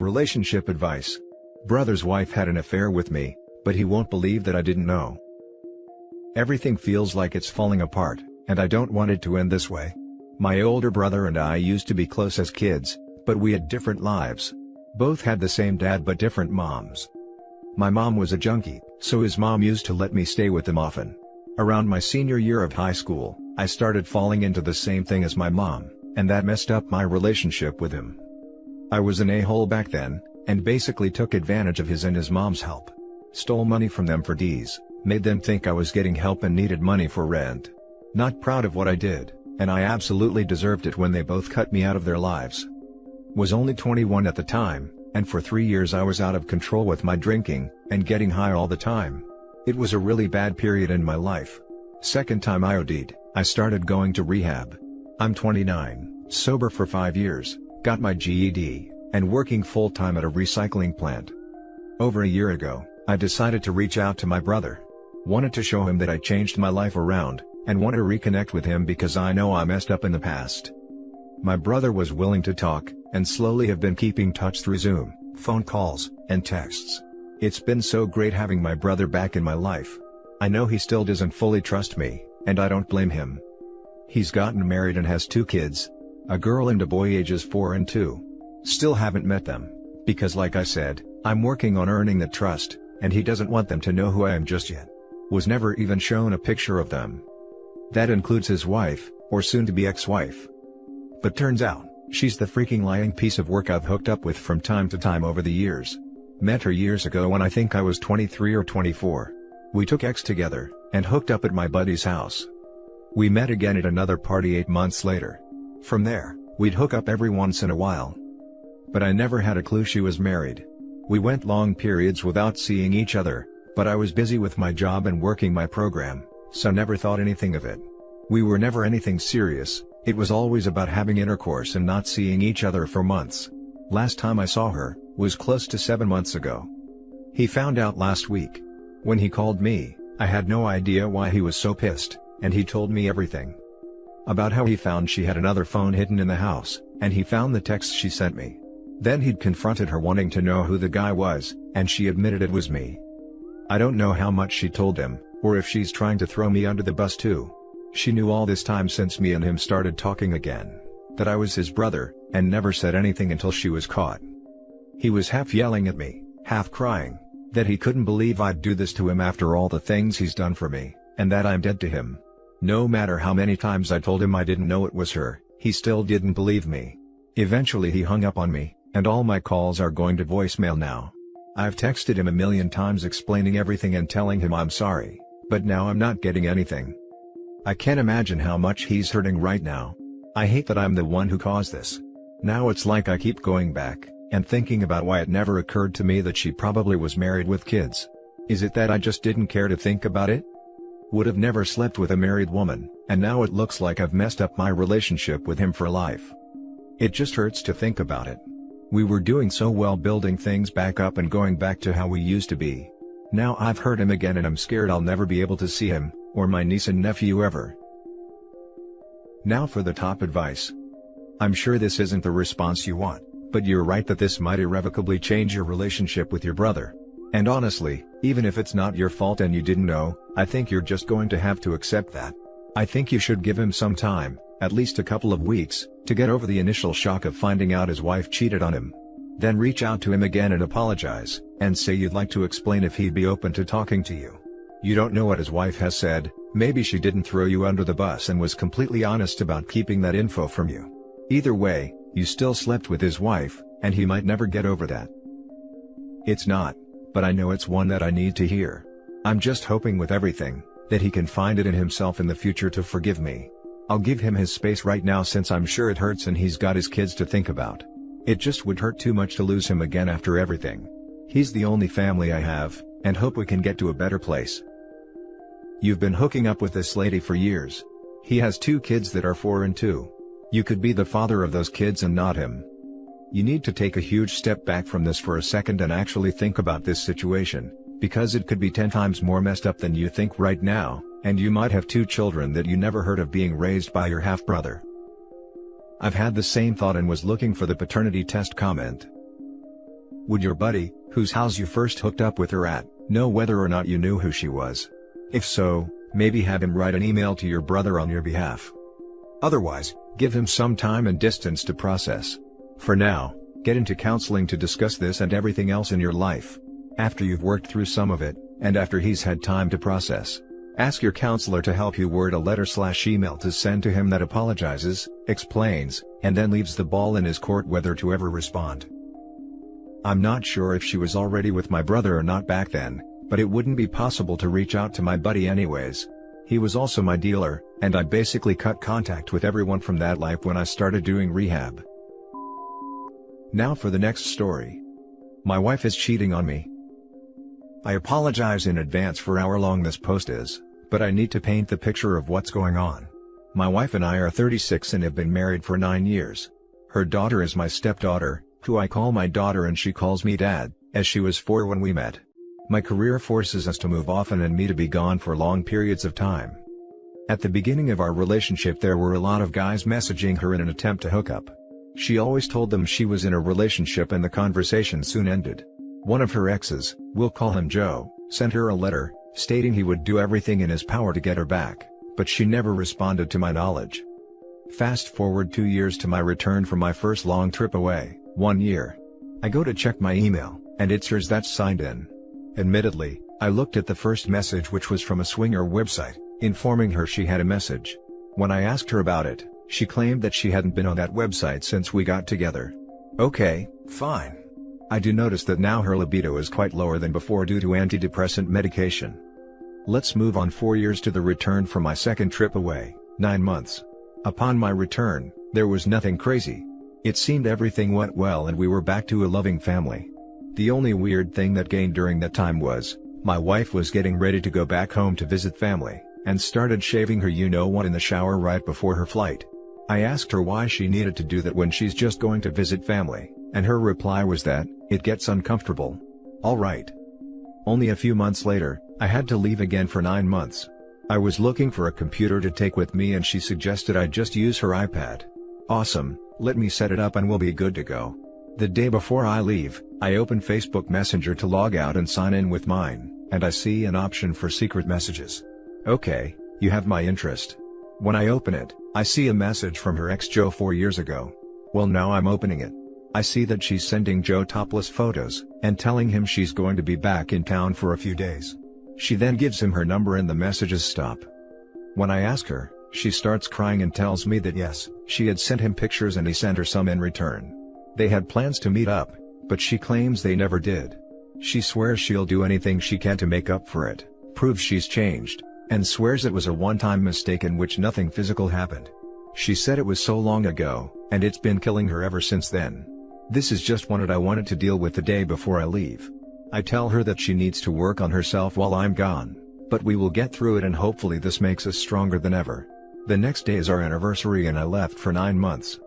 Relationship advice. Brother's wife had an affair with me, but he won't believe that I didn't know. Everything feels like it's falling apart, and I don't want it to end this way. My older brother and I used to be close as kids, but we had different lives. Both had the same dad but different moms. My mom was a junkie, so his mom used to let me stay with them often. Around my senior year of high school, I started falling into the same thing as my mom, and that messed up my relationship with him. I was an a-hole back then, and basically took advantage of his and his mom's help. Stole money from them for D's, made them think I was getting help and needed money for rent. Not proud of what I did, and I absolutely deserved it when they both cut me out of their lives. Was only 21 at the time, and for 3 years I was out of control with my drinking, and getting high all the time. It was a really bad period in my life. Second time I OD'd, I started going to rehab. I'm 29, sober for 5 years, got my GED, and working full-time at a recycling plant. Over a year ago, I decided to reach out to my brother. Wanted to show him that I changed my life around, and want to reconnect with him because I know I messed up in the past. My brother was willing to talk, and slowly have been keeping touch through Zoom, phone calls, and texts. It's been so great having my brother back in my life. I know he still doesn't fully trust me, and I don't blame him. He's gotten married and has 2 kids, a girl and a boy ages 4 and 2. Still haven't met them, because like I said, I'm working on earning that trust, and he doesn't want them to know who I am just yet. Was never even shown a picture of them. That includes his wife, or soon-to-be ex-wife. But turns out, she's the freaking lying piece of work I've hooked up with from time to time over the years. Met her years ago when I think I was 23 or 24. We took X together, and hooked up at my buddy's house. We met again at another party 8 months later. From there, we'd hook up every once in a while. But I never had a clue she was married. We went long periods without seeing each other, but I was busy with my job and working my program, so never thought anything of it. We were never anything serious, it was always about having intercourse and not seeing each other for months. Last time I saw her, was close to 7 months ago. He found out last week. When he called me, I had no idea why he was so pissed, and he told me everything. About how he found she had another phone hidden in the house, and he found the texts she sent me. Then he'd confronted her wanting to know who the guy was, and she admitted it was me. I don't know how much she told him, or if she's trying to throw me under the bus too. She knew all this time since me and him started talking again, that I was his brother, and never said anything until she was caught. He was half yelling at me, half crying, that he couldn't believe I'd do this to him after all the things he's done for me, and that I'm dead to him. No matter how many times I told him I didn't know it was her, he still didn't believe me. Eventually he hung up on me, and all my calls are going to voicemail now. I've texted him a million times explaining everything and telling him I'm sorry, but now I'm not getting anything. I can't imagine how much he's hurting right now. I hate that I'm the one who caused this. Now it's like I keep going back, and thinking about why it never occurred to me that she probably was married with kids. Is it that I just didn't care to think about it? Would have never slept with a married woman, and now it looks like I've messed up my relationship with him for life. It just hurts to think about it. We were doing so well building things back up and going back to how we used to be. Now I've hurt him again and I'm scared I'll never be able to see him, or my niece and nephew ever. Now for the top advice. I'm sure this isn't the response you want, but you're right that this might irrevocably change your relationship with your brother. And honestly, even if it's not your fault and you didn't know, I think you're just going to have to accept that. I think you should give him some time, at least a couple of weeks, to get over the initial shock of finding out his wife cheated on him. Then reach out to him again and apologize, and say you'd like to explain if he'd be open to talking to you. You don't know what his wife has said, maybe she didn't throw you under the bus and was completely honest about keeping that info from you. Either way, you still slept with his wife, and he might never get over that. It's not, but I know it's one that I need to hear. I'm just hoping with everything, that he can find it in himself in the future to forgive me. I'll give him his space right now since I'm sure it hurts and he's got his kids to think about. It just would hurt too much to lose him again after everything. He's the only family I have, and hope we can get to a better place. You've been hooking up with this lady for years. He has 2 kids that are 4 and 2. You could be the father of those kids and not him. You need to take a huge step back from this for a second and actually think about this situation, because it could be 10 times more messed up than you think right now, and you might have 2 children that you never heard of being raised by your half-brother. I've had the same thought and was looking for the paternity test comment. Would your buddy, whose house you first hooked up with her at, know whether or not you knew who she was? If so, maybe have him write an email to your brother on your behalf. Otherwise, give him some time and distance to process. For now, get into counseling to discuss this and everything else in your life. After you've worked through some of it, and after he's had time to process, ask your counselor to help you word a letter/email to send to him that apologizes, explains, and then leaves the ball in his court whether to ever respond. I'm not sure if she was already with my brother or not back then, but it wouldn't be possible to reach out to my buddy anyways. He was also my dealer, and I basically cut contact with everyone from that life when I started doing rehab. Now for the next story. My wife is cheating on me. I apologize in advance for how long this post is, but I need to paint the picture of what's going on. My wife and I are 36 and have been married for 9 years. Her daughter is my stepdaughter, who I call my daughter and she calls me dad, as she was 4 when we met. My career forces us to move often and me to be gone for long periods of time. At the beginning of our relationship there were a lot of guys messaging her in an attempt to hook up. She always told them she was in a relationship and the conversation soon ended. One of her exes, we'll call him Joe, sent her a letter, stating he would do everything in his power to get her back, but she never responded to my knowledge. Fast forward 2 years to my return from my first long trip away, 1 year. I go to check my email, and it's hers that's signed in. Admittedly, I looked at the first message which was from a swinger website, informing her she had a message. When I asked her about it, she claimed that she hadn't been on that website since we got together. Okay, fine. I do notice that now her libido is quite lower than before due to antidepressant medication. Let's move on 4 years to the return from my second trip away, 9 months. Upon my return, there was nothing crazy. It seemed everything went well and we were back to a loving family. The only weird thing that gained during that time was, my wife was getting ready to go back home to visit family, and started shaving her you-know-what in the shower right before her flight. I asked her why she needed to do that when she's just going to visit family, and her reply was that, it gets uncomfortable. Alright. Only a few months later, I had to leave again for 9 months. I was looking for a computer to take with me and she suggested I just use her iPad. Awesome, let me set it up and we'll be good to go. The day before I leave, I open Facebook Messenger to log out and sign in with mine, and I see an option for secret messages. Okay, you have my interest. When I open it, I see a message from her ex Joe 4 years ago. Well, now I'm opening it. I see that she's sending Joe topless photos, and telling him she's going to be back in town for a few days. She then gives him her number and the messages stop. When I ask her, she starts crying and tells me that yes, she had sent him pictures and he sent her some in return. They had plans to meet up, but she claims they never did. She swears she'll do anything she can to make up for it, proves she's changed, and swears it was a one-time mistake in which nothing physical happened. She said it was so long ago, and it's been killing her ever since then. This is just what I wanted to deal with the day before I leave. I tell her that she needs to work on herself while I'm gone, but we will get through it and hopefully this makes us stronger than ever. The next day is our anniversary and I left for 9 months.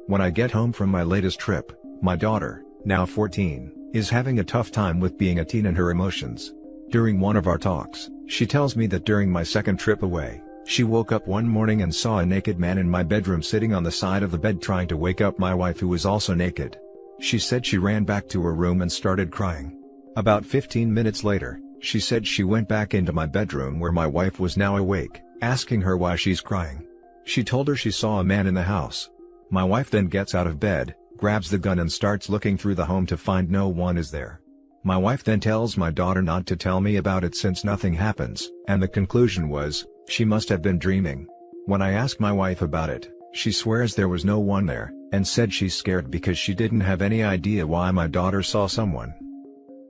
When I get home from my latest trip, my daughter, now 14, is having a tough time with being a teen and her emotions. During one of our talks, she tells me that during my second trip away, she woke up one morning and saw a naked man in my bedroom sitting on the side of the bed trying to wake up my wife who was also naked. She said she ran back to her room and started crying. About 15 minutes later, she said she went back into my bedroom where my wife was now awake, asking her why she's crying. She told her she saw a man in the house. My wife then gets out of bed, grabs the gun and starts looking through the home to find no one is there. My wife then tells my daughter not to tell me about it since nothing happens, and the conclusion was, she must have been dreaming. When I ask my wife about it, she swears there was no one there, and said she's scared because she didn't have any idea why my daughter saw someone.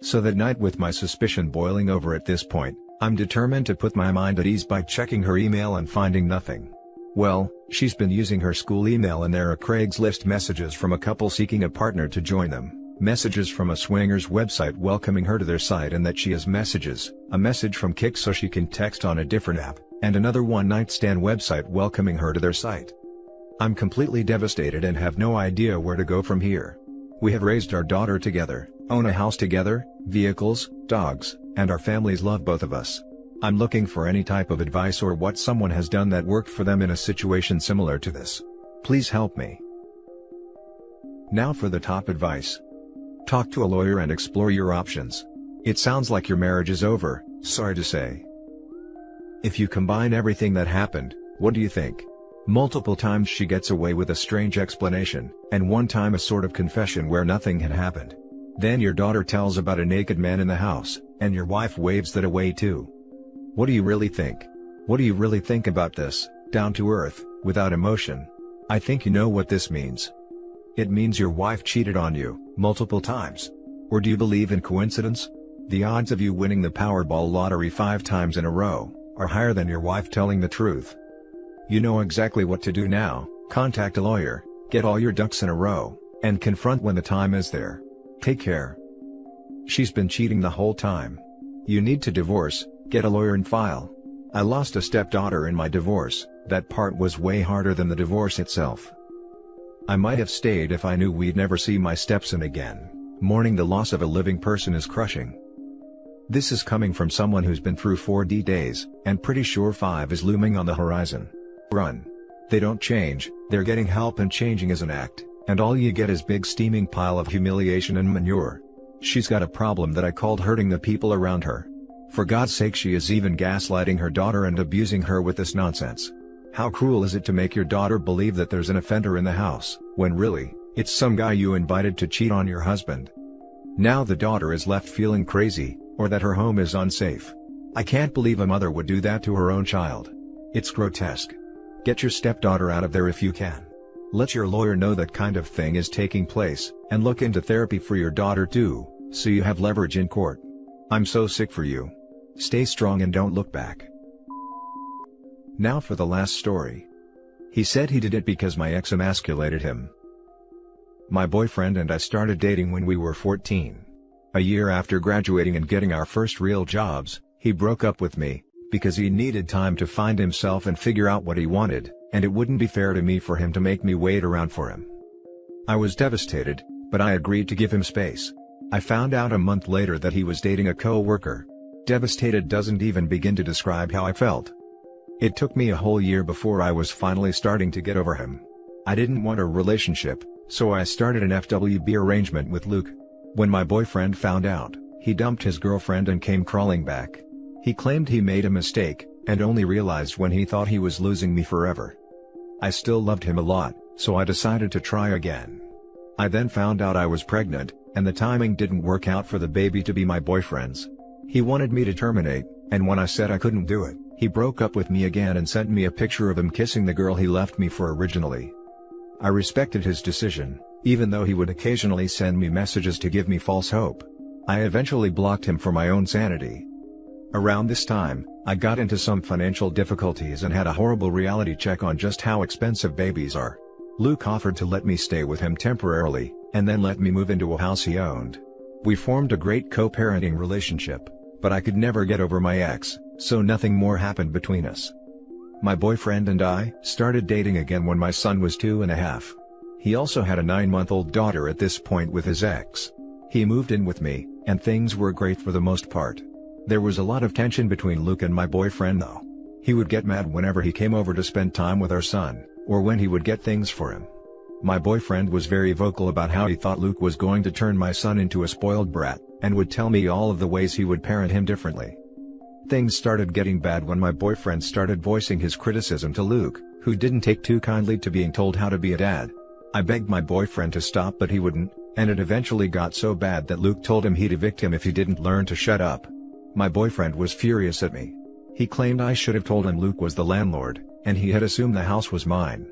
So that night, with my suspicion boiling over at this point, I'm determined to put my mind at ease by checking her email and finding nothing. Well, she's been using her school email and there are Craigslist messages from a couple seeking a partner to join them, messages from a swingers website welcoming her to their site and that she has messages, a message from Kik so she can text on a different app, and another one-night stand website welcoming her to their site. I'm completely devastated and have no idea where to go from here. We have raised our daughter together, own a house together, vehicles, dogs, and our families love both of us. I'm looking for any type of advice or what someone has done that worked for them in a situation similar to this. Please help me. Now for the top advice. Talk to a lawyer and explore your options. It sounds like your marriage is over, sorry to say. If you combine everything that happened, what do you think? Multiple times she gets away with a strange explanation, and one time a sort of confession where nothing had happened. Then your daughter tells about a naked man in the house, and your wife waves that away too. What do you really think? What do you really think about this, down to earth, without emotion? I think you know what this means. It means your wife cheated on you, multiple times. Or do you believe in coincidence? The odds of you winning the Powerball lottery 5 times in a row are higher than your wife telling the truth. You know exactly what to do now. Contact a lawyer, get all your ducks in a row, and confront when the time is there. Take care. She's been cheating the whole time. You need to divorce, get a lawyer and file. I lost a stepdaughter in my divorce. That part was way harder than the divorce itself. I might have stayed if I knew we'd never see my stepson again. Mourning the loss of a living person is crushing. This is coming from someone who's been through 4D days, and pretty sure 5 is looming on the horizon. Run. They don't change, they're getting help and changing is an act, and all you get is big steaming pile of humiliation and manure. She's got a problem that I called hurting the people around her. For God's sake, she is even gaslighting her daughter and abusing her with this nonsense. How cruel is it to make your daughter believe that there's an offender in the house, when really, it's some guy you invited to cheat on your husband? Now the daughter is left feeling crazy, or that her home is unsafe. I can't believe a mother would do that to her own child. It's grotesque. Get your stepdaughter out of there if you can. Let your lawyer know that kind of thing is taking place, and look into therapy for your daughter too, so you have leverage in court. I'm so sick for you. Stay strong and don't look back. Now for the last story. He said he did it because my ex emasculated him. My boyfriend and I started dating when we were 14. A year after graduating and getting our first real jobs, he broke up with me, because he needed time to find himself and figure out what he wanted, and it wouldn't be fair to me for him to make me wait around for him. I was devastated, but I agreed to give him space. I found out a month later that he was dating a co-worker. Devastated doesn't even begin to describe how I felt. It took me a whole year before I was finally starting to get over him. I didn't want a relationship, so I started an FWB arrangement with Luke. When my boyfriend found out, he dumped his girlfriend and came crawling back. He claimed he made a mistake, and only realized when he thought he was losing me forever. I still loved him a lot, so I decided to try again. I then found out I was pregnant, and the timing didn't work out for the baby to be my boyfriend's. He wanted me to terminate, and when I said I couldn't do it, he broke up with me again and sent me a picture of him kissing the girl he left me for originally. I respected his decision, even though he would occasionally send me messages to give me false hope. I eventually blocked him for my own sanity. Around this time, I got into some financial difficulties and had a horrible reality check on just how expensive babies are. Luke offered to let me stay with him temporarily, and then let me move into a house he owned. We formed a great co-parenting relationship, but I could never get over my ex, so nothing more happened between us. My boyfriend and I started dating again when my son was 2.5. He also had a 9-month-old daughter at this point with his ex. He moved in with me, and things were great for the most part. There was a lot of tension between Luke and my boyfriend though. He would get mad whenever he came over to spend time with our son, or when he would get things for him. My boyfriend was very vocal about how he thought Luke was going to turn my son into a spoiled brat, and would tell me all of the ways he would parent him differently. Things started getting bad when my boyfriend started voicing his criticism to Luke, who didn't take too kindly to being told how to be a dad. I begged my boyfriend to stop but he wouldn't, and it eventually got so bad that Luke told him he'd evict him if he didn't learn to shut up. My boyfriend was furious at me. He claimed I should have told him Luke was the landlord, and he had assumed the house was mine.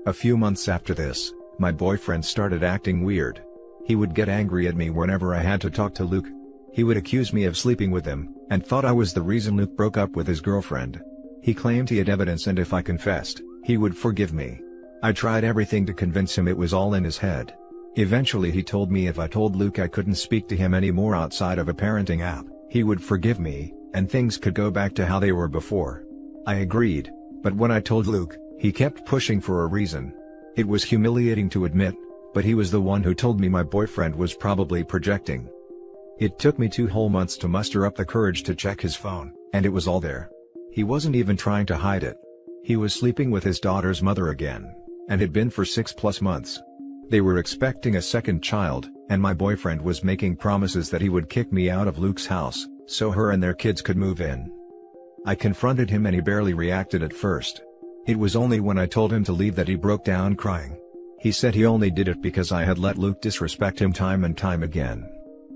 A few months after this, my boyfriend started acting weird. He would get angry at me whenever I had to talk to Luke. He would accuse me of sleeping with him, and thought I was the reason Luke broke up with his girlfriend. He claimed he had evidence and if I confessed, he would forgive me. I tried everything to convince him it was all in his head. Eventually he told me if I told Luke I couldn't speak to him anymore outside of a parenting app, he would forgive me, and things could go back to how they were before. I agreed, but when I told Luke, he kept pushing for a reason. It was humiliating to admit, but he was the one who told me my boyfriend was probably projecting. It took me 2 whole months to muster up the courage to check his phone, and it was all there. He wasn't even trying to hide it. He was sleeping with his daughter's mother again, and had been for 6+ months. They were expecting a second child, and my boyfriend was making promises that he would kick me out of Luke's house, so her and their kids could move in. I confronted him and he barely reacted at first. It was only when I told him to leave that he broke down crying. He said he only did it because I had let Luke disrespect him time and time again.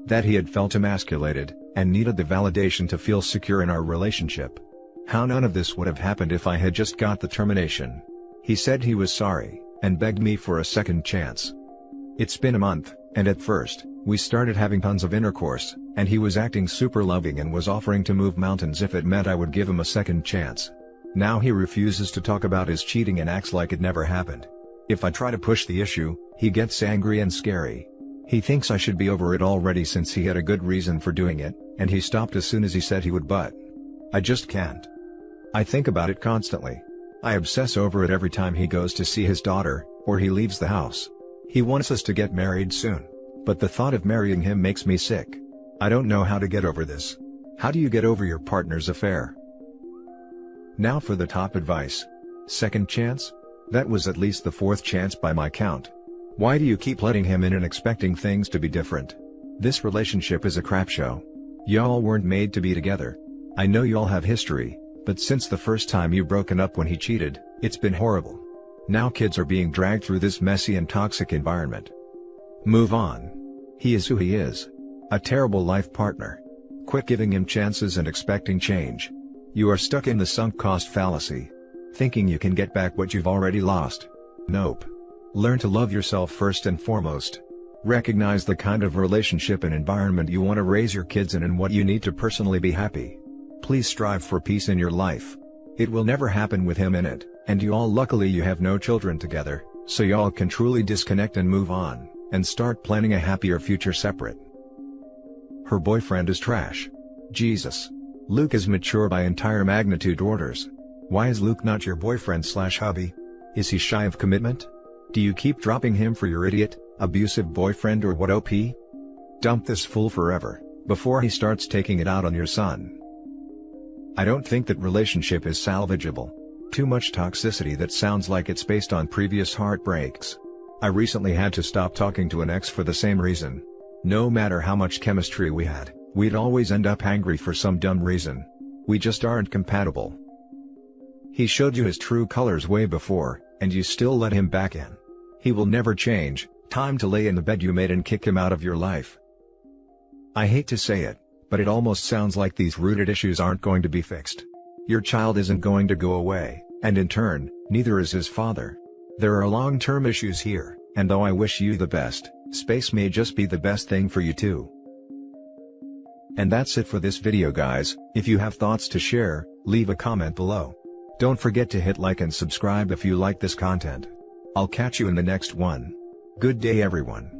That he had felt emasculated, and needed the validation to feel secure in our relationship. How none of this would have happened if I had just got the termination. He said he was sorry, and begged me for a second chance. It's been a month, and at first, we started having tons of intercourse, and he was acting super loving and was offering to move mountains if it meant I would give him a second chance. Now he refuses to talk about his cheating and acts like it never happened. If I try to push the issue, he gets angry and scary. He thinks I should be over it already since he had a good reason for doing it, and he stopped as soon as he said he would, but I just can't. I think about it constantly. I obsess over it every time he goes to see his daughter, or he leaves the house. He wants us to get married soon, but the thought of marrying him makes me sick. I don't know how to get over this. How do you get over your partner's affair? Now for the top advice. Second chance? That was at least the fourth chance by my count. Why do you keep letting him in and expecting things to be different? This relationship is a crap show. Y'all weren't made to be together. I know y'all have history, but since the first time you broken up when he cheated, it's been horrible. Now kids are being dragged through this messy and toxic environment. Move on. He is who he is. A terrible life partner. Quit giving him chances and expecting change. You are stuck in the sunk cost fallacy. Thinking you can get back what you've already lost. Nope. Learn to love yourself first and foremost. Recognize the kind of relationship and environment you want to raise your kids in and what you need to personally be happy. Please strive for peace in your life. It will never happen with him in it, and luckily you have no children together, so y'all can truly disconnect and move on, and start planning a happier future separate. Her boyfriend is trash. Jesus. Luke is mature by entire magnitude orders. Why is Luke not your boyfriend/hubby? Is he shy of commitment? Do you keep dropping him for your idiot, abusive boyfriend or what? Dump this fool forever, before he starts taking it out on your son. I don't think that relationship is salvageable. Too much toxicity that sounds like it's based on previous heartbreaks. I recently had to stop talking to an ex for the same reason. No matter how much chemistry we had, we'd always end up angry for some dumb reason. We just aren't compatible. He showed you his true colors way before, and you still let him back in. He will never change. Time to lay in the bed you made and kick him out of your life. I hate to say it, but it almost sounds like these rooted issues aren't going to be fixed. Your child isn't going to go away, and in turn, neither is his father. There are long-term issues here, and though I wish you the best, space may just be the best thing for you too. And that's it for this video, guys. If you have thoughts to share, leave a comment below. Don't forget to hit like and subscribe if you like this content. I'll catch you in the next one. Good day, everyone.